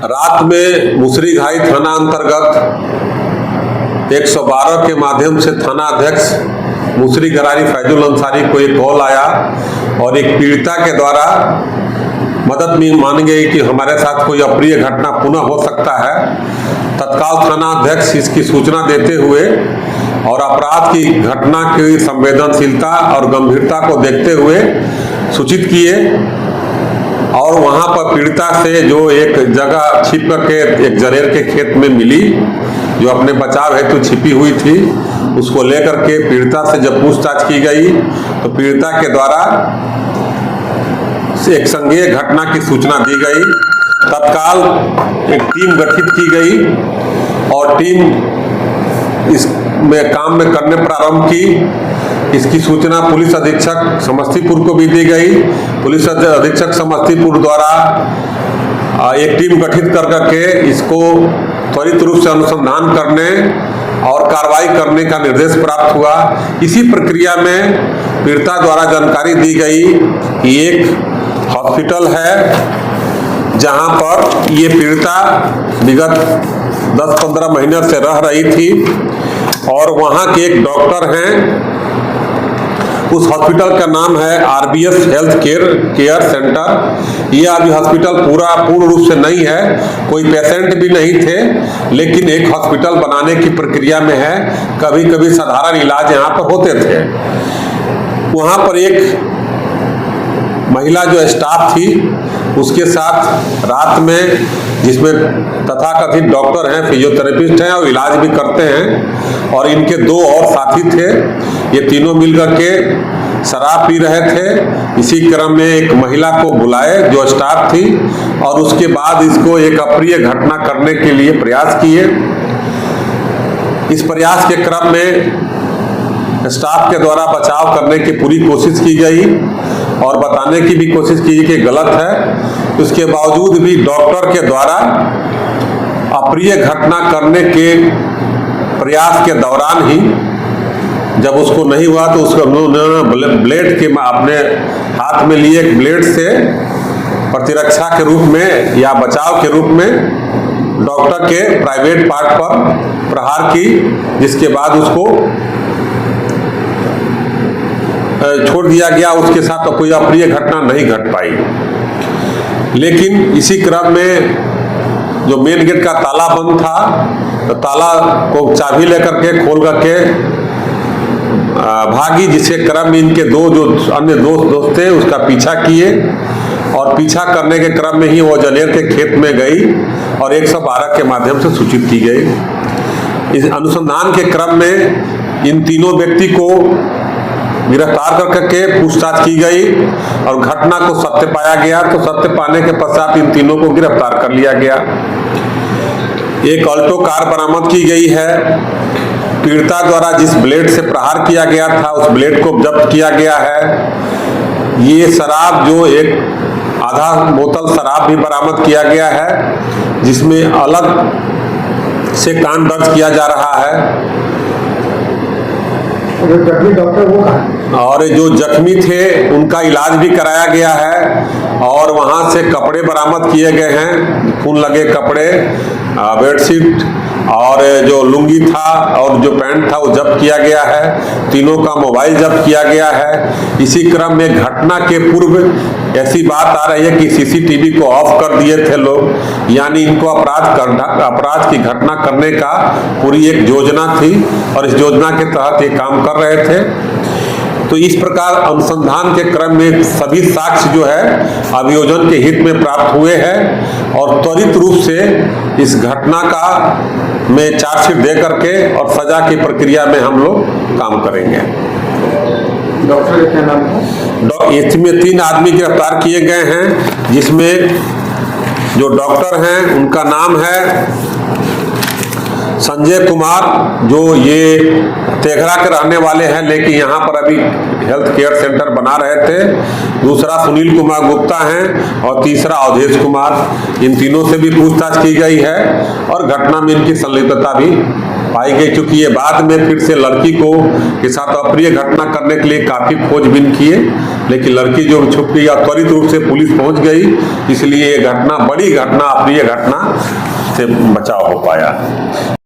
रात में मुसरीघाई थाना अंतर्गत 112 के माध्यम से थाना अध्यक्ष मुसरी गरारी फैजुल अंसारी को एक कॉल आया और एक पीड़िता के द्वारा मदद में मानी गई कि हमारे साथ कोई अप्रिय घटना पुनः हो सकता है। तत्काल थाना अध्यक्ष इसकी सूचना देते हुए और अपराध की घटना की संवेदनशीलता और गंभीरता को देखते हुए सूचित किए और वहां पर पीड़िता से जो एक जगह छिप करके एक जरेर के खेत में मिली जो अपने बचाव हेतु छिपी हुई थी, उसको लेकर के पीड़िता से जब पूछताछ की गई तो पीड़िता के द्वारा एक संज्ञेय घटना की सूचना दी गई। तत्काल एक टीम गठित की गई और टीम इस काम में करने प्रारंभ की। इसकी सूचना पुलिस अधीक्षक समस्तीपुर को भी दी गई। पुलिस अधीक्षक समस्तीपुर द्वारा एक टीम गठित करके इसको त्वरित रूप से अनुसंधान करने और कार्रवाई करने का निर्देश प्राप्त हुआ। इसी प्रक्रिया में पीड़िता द्वारा जानकारी दी गई कि एक हॉस्पिटल है जहां पर ये पीड़िता विगत 10-15 महीने से रह रही थी और वहां के एक डॉक्टर हैं। उस हॉस्पिटल का नाम है RBS हेल्थ केयर सेंटर। ये अभी हॉस्पिटल पूर्ण रूप से नहीं है, कोई पेशेंट भी नहीं थे, लेकिन एक हॉस्पिटल बनाने की प्रक्रिया में है। कभी कभी साधारण इलाज यहाँ पर होते थे। वहाँ पर एक महिला जो स्टाफ थी उसके साथ रात में, जिसमें तथाकथित डॉक्टर हैं, फिजियोथेरेपिस्ट हैं और इलाज भी करते हैं, और इनके 2 और साथी थे। ये तीनों मिलकर के शराब पी रहे थे। इसी क्रम में एक महिला को बुलाए जो स्टाफ थी और उसके बाद इसको एक अप्रिय घटना करने के लिए प्रयास किए। इस प्रयास के क्रम में स्टाफ के द्वारा बचाव करने की पूरी कोशिश की गई और बताने की भी कोशिश की कि गलत है। उसके बावजूद भी डॉक्टर के द्वारा अप्रिय घटना करने के प्रयास के दौरान ही जब उसको नहीं हुआ तो उसको उन्होंने ब्लेड के अपने हाथ में लिए एक ब्लेड से प्रतिरक्षा के रूप में या बचाव के रूप में डॉक्टर के प्राइवेट पार्ट पर प्रहार की, जिसके बाद उसको छोड़ दिया गया। उसके साथ तो कोई अप्रिय घटना नहीं घट पाई। लेकिन इसी क्रम में जो मेन गेट का ताला बंद था तो ताला को चाबी लेकर के खोल करके भागी, जिसके क्रम में इनके 2 जो अन्य दोस्त थे उसका पीछा किए और पीछा करने के क्रम में ही वो जनेर के खेत में गई और 112 के माध्यम से सूचित की गई। इस अनुसंधान के क्रम में इन तीनों व्यक्ति को गिरफ्तार करके पूछताछ की गई और घटना को सत्य पाया गया। तो सत्य पाने के पश्चात इन तीनों को गिरफ्तार कर लिया गया। एक अल्टो कार बरामद की गई है। पीड़िता द्वारा जिस ब्लेड से प्रहार किया गया था उस ब्लेड को जब्त किया गया है। ये शराब जो एक आधा बोतल शराब भी बरामद किया गया है, जिसमें अलग से कांड दर्ज किया जा रहा है। जख्मी डॉक्टर वो कहाँ? और जो जख्मी थे उनका इलाज भी कराया गया है और वहां से कपड़े बरामद किए गए हैं, खून लगे कपड़े, बेडशीट और जो लुंगी था और जो पैंट था वो जब्त किया गया है। तीनों का मोबाइल जब्त किया गया है। इसी क्रम में घटना के पूर्व ऐसी बात आ रही है कि CCTV को ऑफ कर दिए थे लोग, यानी इनको अपराध की घटना करने का पूरी एक योजना थी और इस योजना के तहत ये काम कर रहे थे। तो इस प्रकार अनुसंधान के क्रम में सभी साक्ष्य जो है अभियोजन के हित में प्राप्त हुए हैं और त्वरित रूप से इस घटना का में चार्जशीट दे करके और सजा की प्रक्रिया में हम लोग काम करेंगे। डॉक्टर का नाम था? इसमें 3 आदमी गिरफ्तार किए गए हैं, जिसमें जो डॉक्टर हैं उनका नाम है संजय कुमार, जो ये तेघरा के रहने वाले हैं लेकिन यहाँ पर अभी हेल्थ केयर सेंटर बना रहे थे। दूसरा सुनील कुमार गुप्ता हैं और तीसरा अवधेश कुमार। इन तीनों से भी पूछताछ की गई है और घटना में इनकी संलिप्तता भी पाई गई। चूंकि ये बाद में फिर से लड़की को के साथ अप्रिय घटना करने के लिए काफी खोजबीन किए, लेकिन लड़की जो छुप गई और त्वरित रूप से पुलिस पहुंच गई, इसलिए ये घटना बड़ी घटना, अप्रिय घटना से बचाव हो पाया।